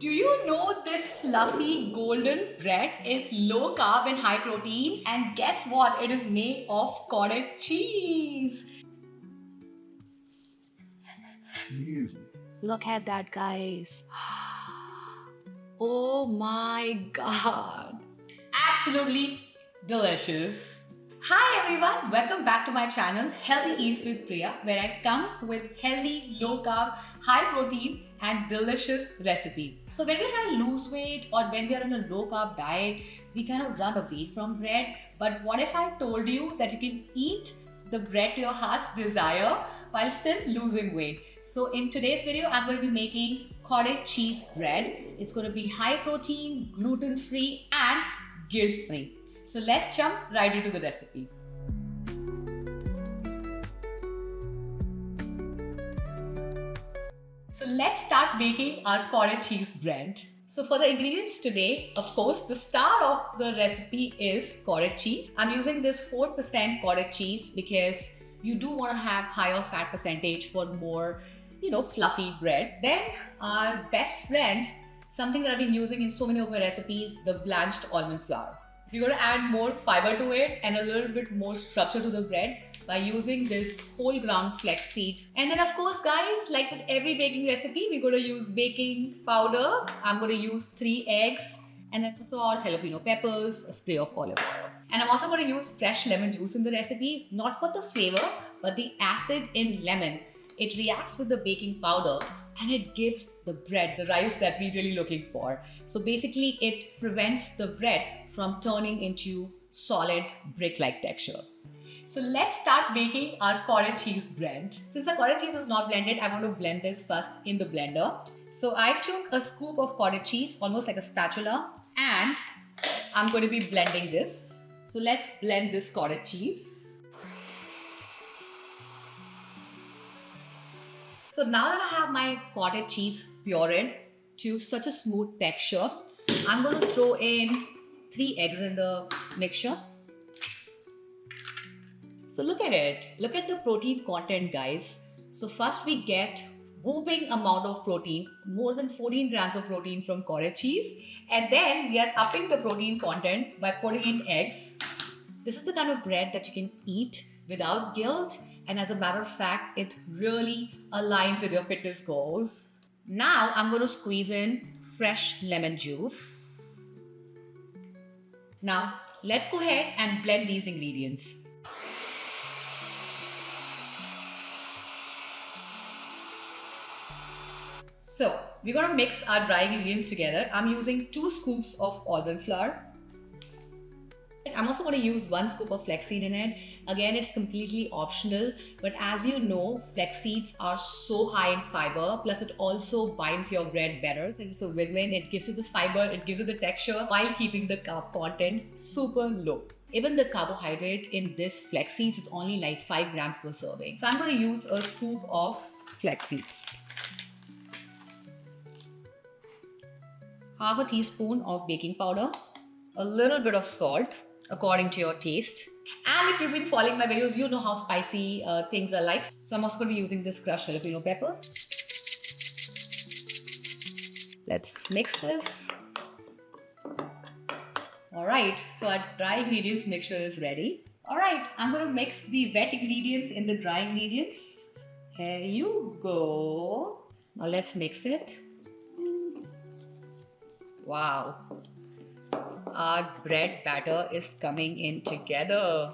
Do you know this fluffy golden bread is low carb and high protein? And guess what? It is made of cottage cheese. Look at that, guys. Oh my god. Absolutely delicious. Hi everyone, welcome back to my channel Healthy Eats with Priya, where I come with healthy, low carb, high protein and delicious recipe. So when we're trying to lose weight or when we are on a low carb diet, we kind of run away from bread. But what if I told you that you can eat the bread to your heart's desire while still losing weight? So in today's video, I'm going to be making cottage cheese bread. It's going to be high protein, gluten-free and guilt-free. So let's jump right into the recipe. So let's start making our cottage cheese bread. So for the ingredients today, of course, the star of the recipe is cottage cheese. I'm using this 4% cottage cheese because you do want to have higher fat percentage for more, fluffy bread. Then our best friend, something that I've been using in so many of my recipes, the blanched almond flour. We're going to add more fiber to it and a little bit more structure to the bread by using this whole ground flaxseed. And then of course guys, like with every baking recipe, we're going to use baking powder. I'm going to use 3 eggs and then salt, jalapeno peppers, a spray of olive oil. And I'm also going to use fresh lemon juice in the recipe, not for the flavor, but the acid in lemon. It reacts with the baking powder and it gives the bread the rise that we're really looking for. So basically it prevents the bread from turning into solid brick-like texture. So let's start making our cottage cheese bread. Since the cottage cheese is not blended, I want to blend this first in the blender. So I took a scoop of cottage cheese, almost like a spatula, and I'm going to be blending this. So let's blend this cottage cheese. So now that I have my cottage cheese pureed to such a smooth texture, I'm going to throw in 3 eggs in the mixture. So look at it. Look at the protein content, guys. So first we get whooping amount of protein, more than 14 grams of protein from cottage cheese. And then we are upping the protein content by putting in eggs. This is the kind of bread that you can eat without guilt. And as a matter of fact, it really aligns with your fitness goals. Now I'm going to squeeze in fresh lemon juice. Now, let's go ahead and blend these ingredients. So, we're going to mix our dry ingredients together. I'm using 2 scoops of almond flour. I'm also going to use 1 scoop of flaxseed in it. Again, it's completely optional, but as you know, flax seeds are so high in fiber, plus it also binds your bread better. So it's a win-win. It gives you the fiber, it gives you the texture while keeping the carb content super low. Even the carbohydrate in this flax seeds is only like 5 grams per serving. So I'm going to use a scoop of flax seeds. Half a teaspoon of baking powder, a little bit of salt according to your taste. And if you've been following my videos, you know how spicy things are like. So I'm also going to be using this crushed jalapeno pepper. Let's mix this. Alright, so our dry ingredients mixture is ready. Alright, I'm going to mix the wet ingredients in the dry ingredients. Here you go. Now let's mix it. Wow. Our bread batter is coming in together.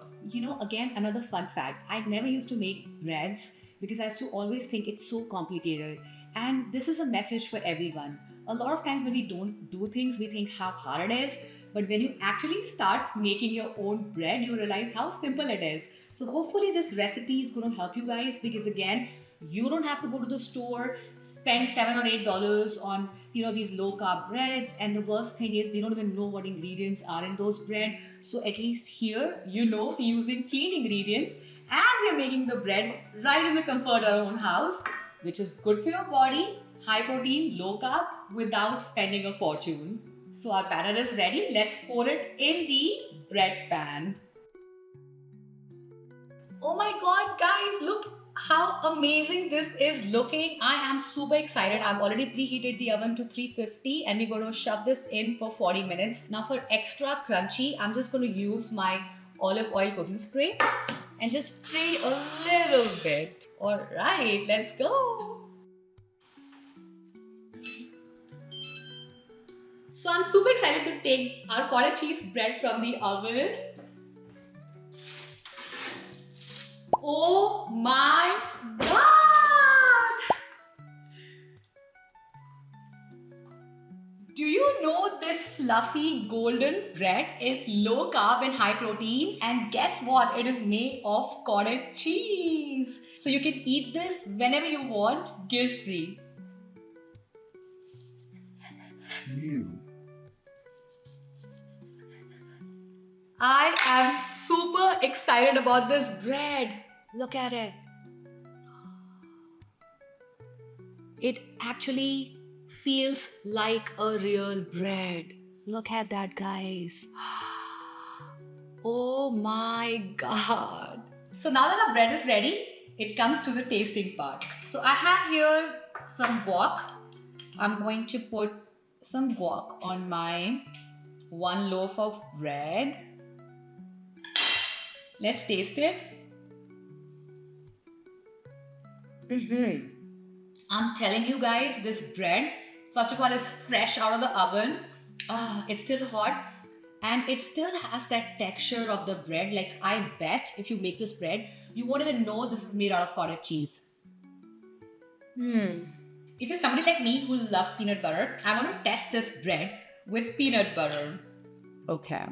Again, another fun fact. I never used to make breads because I used to always think it's so complicated. And this is a message for everyone. A lot of times when we don't do things, we think how hard it is. But when you actually start making your own bread, you realize how simple it is. So hopefully this recipe is going to help you guys because again, you don't have to go to the store, spend $7 or $8 on these low carb breads, and the worst thing is we don't even know what ingredients are in those bread. So at least here we're using clean ingredients and we're making the bread right in the comfort of our own house, which is good for your body, high protein, low carb, without spending a fortune. So our batter is ready. Let's pour it in the bread pan. Oh my god, guys, look how amazing this is looking. I am super excited. I've already preheated the oven to 350 and we're going to shove this in for 40 minutes. Now for extra crunchy, I'm just going to use my olive oil cooking spray and just spray a little bit. All right, let's go. So I'm super excited to take our cottage cheese bread from the oven. Oh my god! Do you know this fluffy golden bread is low carb and high protein? And guess what? It is made of cottage cheese. So you can eat this whenever you want, guilt free. I am super excited about this bread. Look at it. It actually feels like a real bread. Look at that, guys. Oh my god. So now that our bread is ready, it comes to the tasting part. So I have here some guac. I'm going to put some guac on my one loaf of bread. Let's taste it. I'm telling you guys, this bread, first of all, is fresh out of the oven. It's still hot and it still has that texture of the bread. Like, I bet if you make this bread, you won't even know this is made out of cottage cheese. If you're somebody like me who loves peanut butter, I want to test this bread with peanut butter. Okay.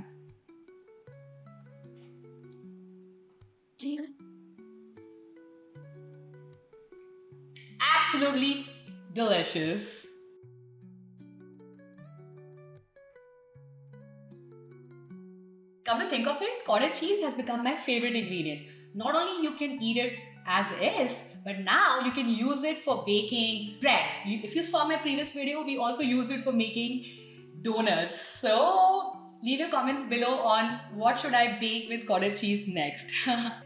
Absolutely delicious. Come to think of it, cottage cheese has become my favorite ingredient. Not only you can eat it as is, but now you can use it for baking bread. If you saw my previous video, we also used it for making donuts. So leave your comments below on what should I bake with cottage cheese next.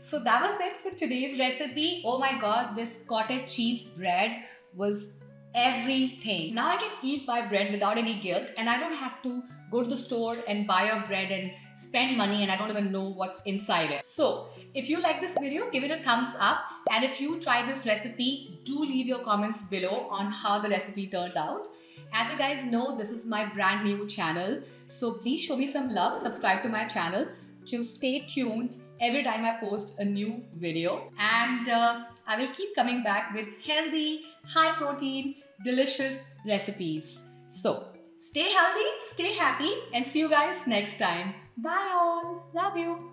So that was it for today's recipe. Oh my god, this cottage cheese bread was everything. Now I can eat my bread without any guilt and I don't have to go to the store and buy a bread and spend money and I don't even know what's inside it. So if you like this video, give it a thumbs up, and if you try this recipe, do leave your comments below on how the recipe turned out. As you guys know, this is my brand new channel, so please show me some love, subscribe to my channel to stay tuned every time I post a new video, and I will keep coming back with healthy, high protein, delicious recipes. So stay healthy, stay happy, and see you guys next time. Bye all. Love you.